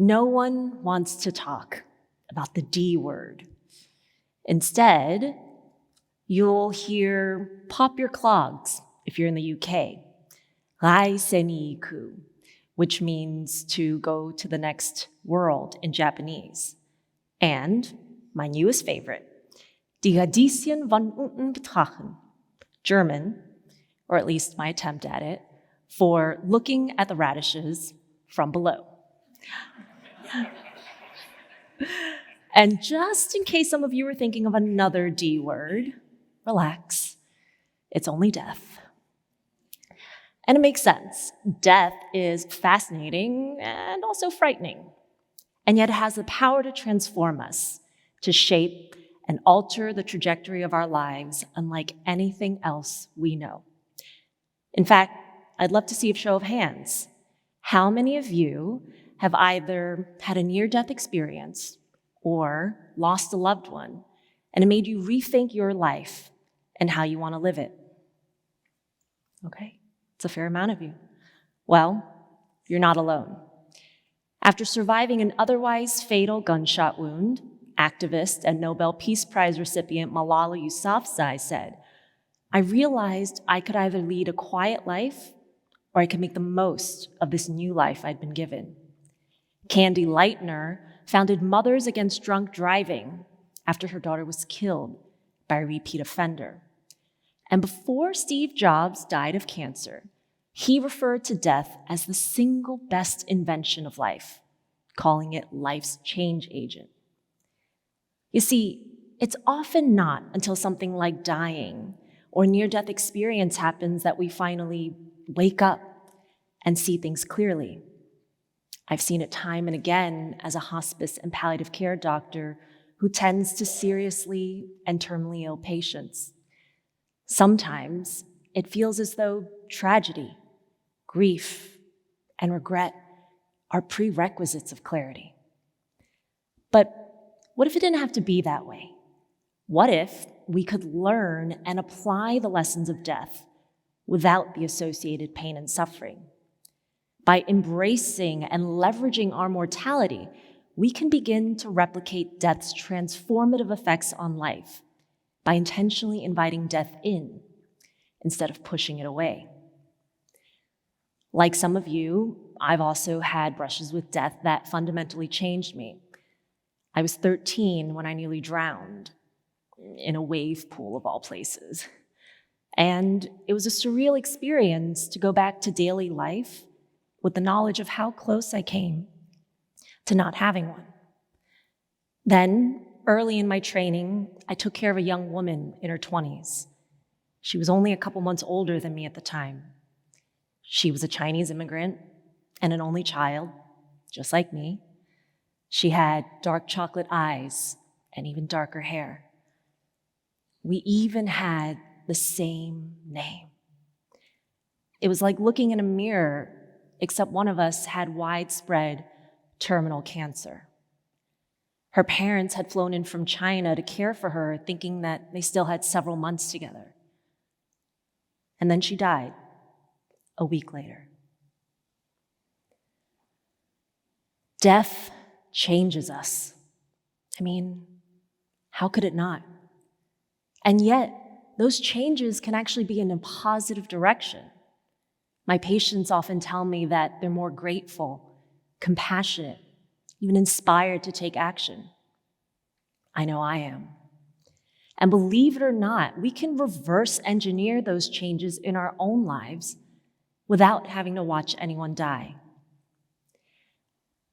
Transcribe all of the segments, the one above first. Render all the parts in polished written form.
No one wants to talk about the D word. Instead, you'll hear pop your clogs if you're in the UK, rai seniku, which means to go to the next world in Japanese. And my newest favorite, die Radieschen von unten betrachten, German, or at least my attempt at it, for looking at the radishes from below. And just in case some of you were thinking of another D word, relax. It's only death. And it makes sense. Death is fascinating and also frightening. And yet it has the power to transform us, to shape and alter the trajectory of our lives unlike anything else we know. In fact, I'd love to see a show of hands. How many of you have either had a near-death experience or lost a loved one, and it made you rethink your life and how you want to live it? Okay, it's a fair amount of you. Well, you're not alone. After surviving an otherwise fatal gunshot wound, activist and Nobel Peace Prize recipient Malala Yousafzai said, "I realized I could either lead a quiet life or I could make the most of this new life I'd been given." Candy Lightner founded Mothers Against Drunk Driving after her daughter was killed by a repeat offender. And before Steve Jobs died of cancer, he referred to death as the single best invention of life, calling it life's change agent. You see, it's often not until something like dying or near-death experience happens that we finally wake up and see things clearly. I've seen it time and again as a hospice and palliative care doctor who tends to seriously and terminally ill patients. Sometimes it feels as though tragedy, grief, and regret are prerequisites of clarity. But what if it didn't have to be that way? What if we could learn and apply the lessons of death without the associated pain and suffering? By embracing and leveraging our mortality, we can begin to replicate death's transformative effects on life by intentionally inviting death in instead of pushing it away. Like some of you, I've also had brushes with death that fundamentally changed me. I was 13 when I nearly drowned in a wave pool of all places. And it was a surreal experience to go back to daily life with the knowledge of how close I came to not having one. Then, early in my training, I took care of a young woman in her 20s. She was only a couple months older than me at the time. She was a Chinese immigrant and an only child, just like me. She had dark chocolate eyes and even darker hair. We even had the same name. It was like looking in a mirror, except one of us had widespread terminal cancer. Her parents had flown in from China to care for her, thinking that they still had several months together. And then she died a week later. Death changes us. I mean, how could it not? And yet, those changes can actually be in a positive direction. My patients often tell me that they're more grateful, compassionate, even inspired to take action. I know I am. And believe it or not, we can reverse engineer those changes in our own lives without having to watch anyone die.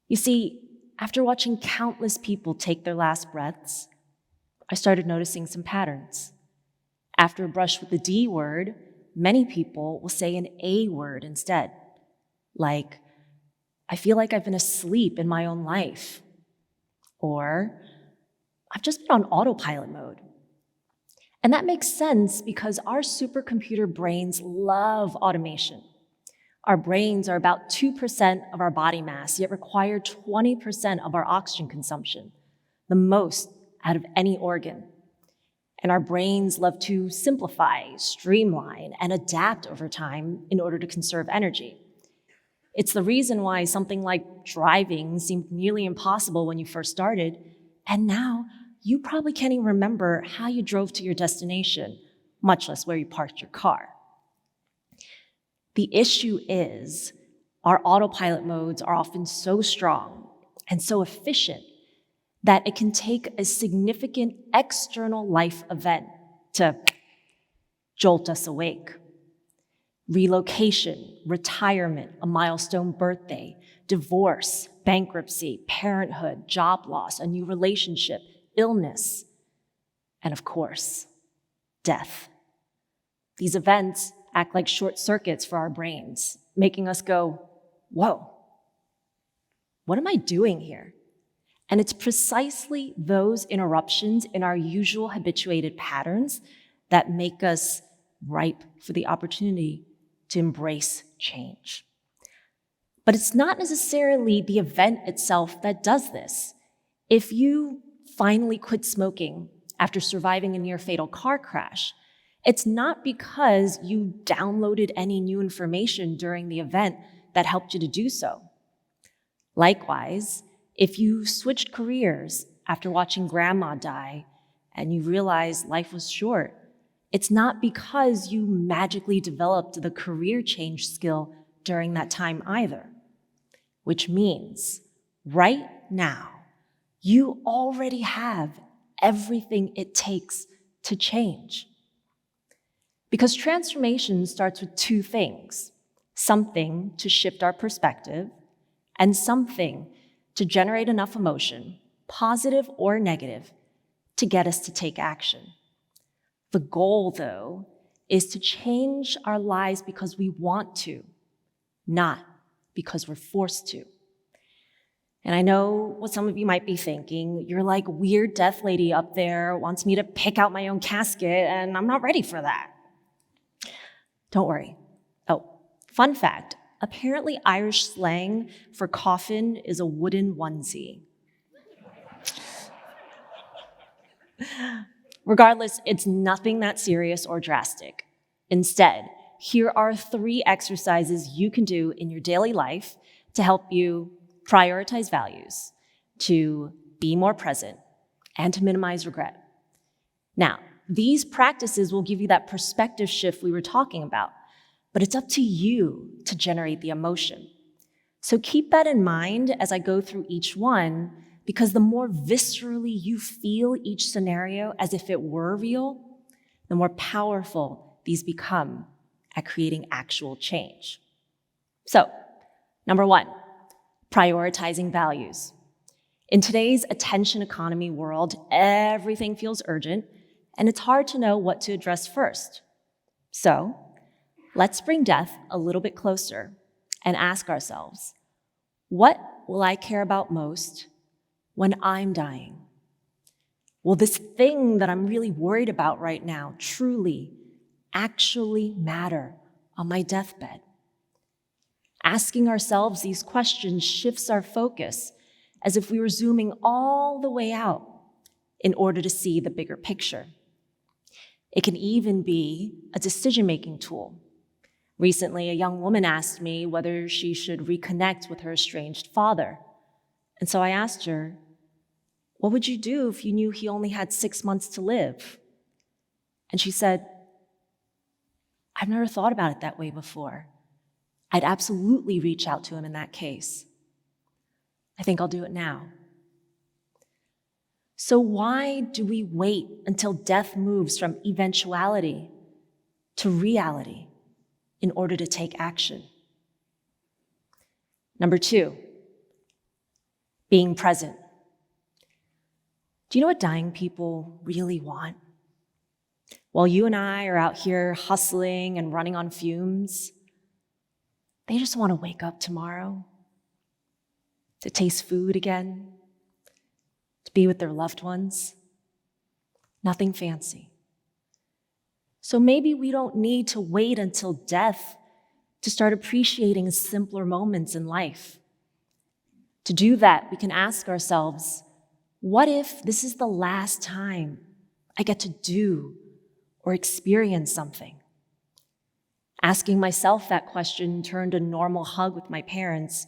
You see, after watching countless people take their last breaths, I started noticing some patterns. After a brush with the D word, many people will say an A word instead, like, "I feel like I've been asleep in my own life," or "I've just been on autopilot mode." And that makes sense because our supercomputer brains love automation. Our brains are about 2% of our body mass, yet require 20% of our oxygen consumption, the most out of any organ. And our brains love to simplify, streamline, and adapt over time in order to conserve energy. It's the reason why something like driving seemed nearly impossible when you first started, and now you probably can't even remember how you drove to your destination, much less where you parked your car. The issue is, our autopilot modes are often so strong and so efficient that it can take a significant external life event to jolt us awake. Relocation, retirement, a milestone birthday, divorce, bankruptcy, parenthood, job loss, a new relationship, illness, and of course, death. These events act like short circuits for our brains, making us go, whoa, what am I doing here? And it's precisely those interruptions in our usual habituated patterns that make us ripe for the opportunity to embrace change. But it's not necessarily the event itself that does this. If you finally quit smoking after surviving a near-fatal car crash, it's not because you downloaded any new information during the event that helped you to do so. Likewise, if you switched careers after watching grandma die and you realized life was short, it's not because you magically developed the career change skill during that time either. Which means, right now, you already have everything it takes to change. Because transformation starts with two things: something to shift our perspective, and something to generate enough emotion, positive or negative, to get us to take action. The goal, though, is to change our lives because we want to, not because we're forced to. And I know what some of you might be thinking. You're like, weird death lady up there wants me to pick out my own casket, and I'm not ready for that. Don't worry. Oh, fun fact, apparently Irish slang for coffin is a wooden onesie. Regardless, it's nothing that serious or drastic. Instead, here are 3 exercises you can do in your daily life to help you prioritize values, to be more present, and to minimize regret. Now, these practices will give you that perspective shift we were talking about, but it's up to you to generate the emotion. So keep that in mind as I go through each one, because the more viscerally you feel each scenario as if it were real, the more powerful these become at creating actual change. So, number 1, prioritizing values. In today's attention economy world, everything feels urgent, and it's hard to know what to address first. So, let's bring death a little bit closer and ask ourselves, what will I care about most when I'm dying? Will this thing that I'm really worried about right now truly, actually matter on my deathbed? Asking ourselves these questions shifts our focus as if we were zooming all the way out in order to see the bigger picture. It can even be a decision-making tool. Recently, a young woman asked me whether she should reconnect with her estranged father. And so I asked her, what would you do if you knew he only had 6 months to live? And she said, I've never thought about it that way before. I'd absolutely reach out to him in that case. I think I'll do it now. So why do we wait until death moves from eventuality to reality in order to take action? Number 2, being present. Do you know what dying people really want? While you and I are out here hustling and running on fumes, they just want to wake up tomorrow, to taste food again, to be with their loved ones. Nothing fancy. So maybe we don't need to wait until death to start appreciating simpler moments in life. To do that, we can ask ourselves, what if this is the last time I get to do or experience something? Asking myself that question turned a normal hug with my parents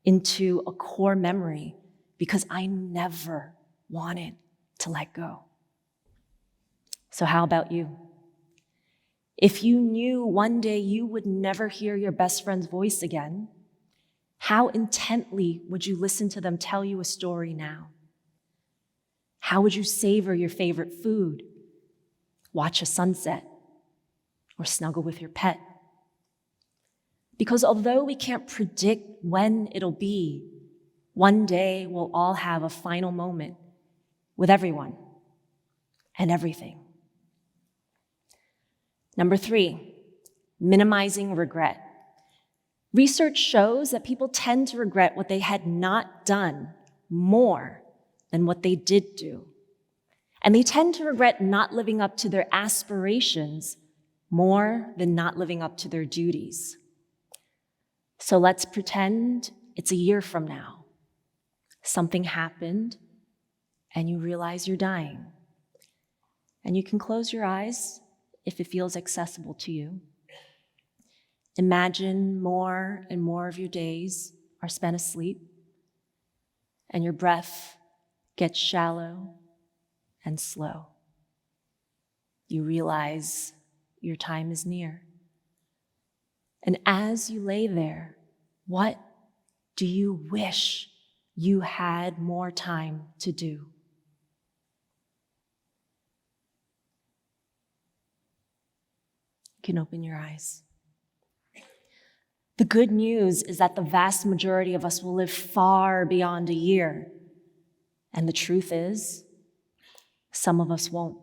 into a core memory because I never wanted to let go. So how about you? If you knew one day you would never hear your best friend's voice again, how intently would you listen to them tell you a story now? How would you savor your favorite food, watch a sunset, or snuggle with your pet? Because although we can't predict when it'll be, one day we'll all have a final moment with everyone and everything. Number 3, minimizing regret. Research shows that people tend to regret what they had not done more than what they did do. And they tend to regret not living up to their aspirations more than not living up to their duties. So let's pretend it's a year from now. Something happened, and you realize you're dying. And you can close your eyes if it feels accessible to you. Imagine more and more of your days are spent asleep, and your breath gets shallow and slow. You realize your time is near. And as you lay there, what do you wish you had more time to do? You can open your eyes. The good news is that the vast majority of us will live far beyond a year. And the truth is, some of us won't.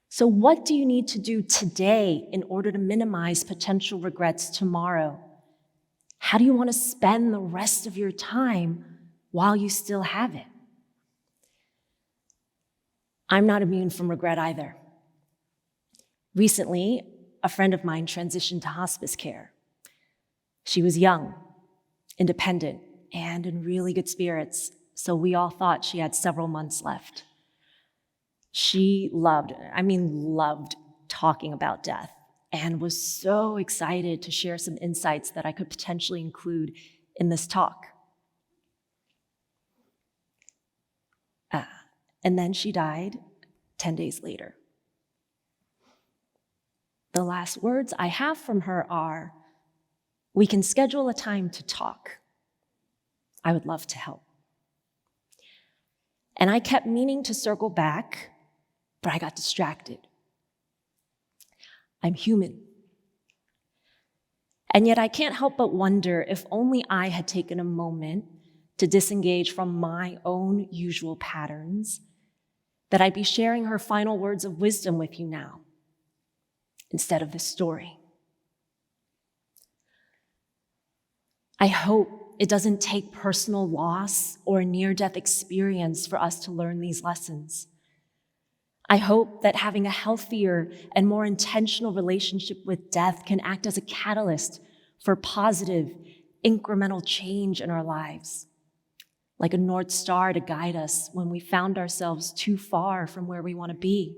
So what do you need to do today in order to minimize potential regrets tomorrow? How do you want to spend the rest of your time while you still have it? I'm not immune from regret either. Recently, a friend of mine transitioned to hospice care. She was young, independent, and in really good spirits, so we all thought she had several months left. She loved talking about death and was so excited to share some insights that I could potentially include in this talk. And then she died 10 days later. The last words I have from her are, "We can schedule a time to talk. I would love to help." And I kept meaning to circle back, but I got distracted. I'm human. And yet I can't help but wonder if only I had taken a moment to disengage from my own usual patterns, that I'd be sharing her final words of wisdom with you now, instead of this story. I hope it doesn't take personal loss or a near-death experience for us to learn these lessons. I hope that having a healthier and more intentional relationship with death can act as a catalyst for positive, incremental change in our lives, like a North Star to guide us when we found ourselves too far from where we want to be.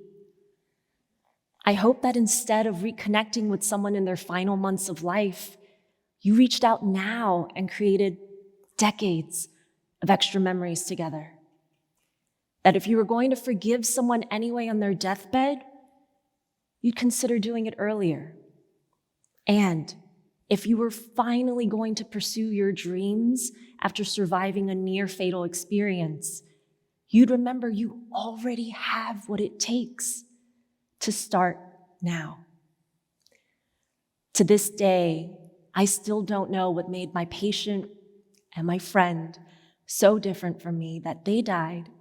I hope that instead of reconnecting with someone in their final months of life, you reached out now and created decades of extra memories together. That if you were going to forgive someone anyway on their deathbed, you'd consider doing it earlier. And if you were finally going to pursue your dreams after surviving a near-fatal experience, you'd remember you already have what it takes to start now. To this day, I still don't know what made my patient and my friend so different from me that they died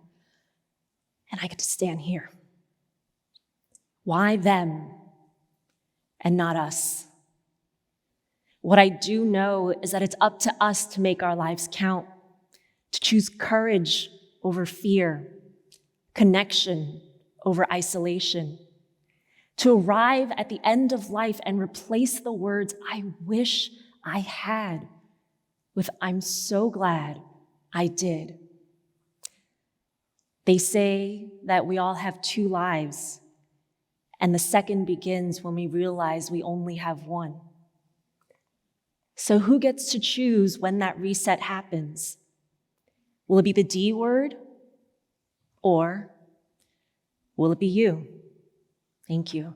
and I get to stand here. Why them and not us? What I do know is that it's up to us to make our lives count, to choose courage over fear, connection over isolation, to arrive at the end of life and replace the words "I wish I had" with "I'm so glad I did." They say that we all have two lives, And the second begins when we realize we only have one. So who gets to choose when that reset happens? Will it be the D word, or will it be you? Thank you.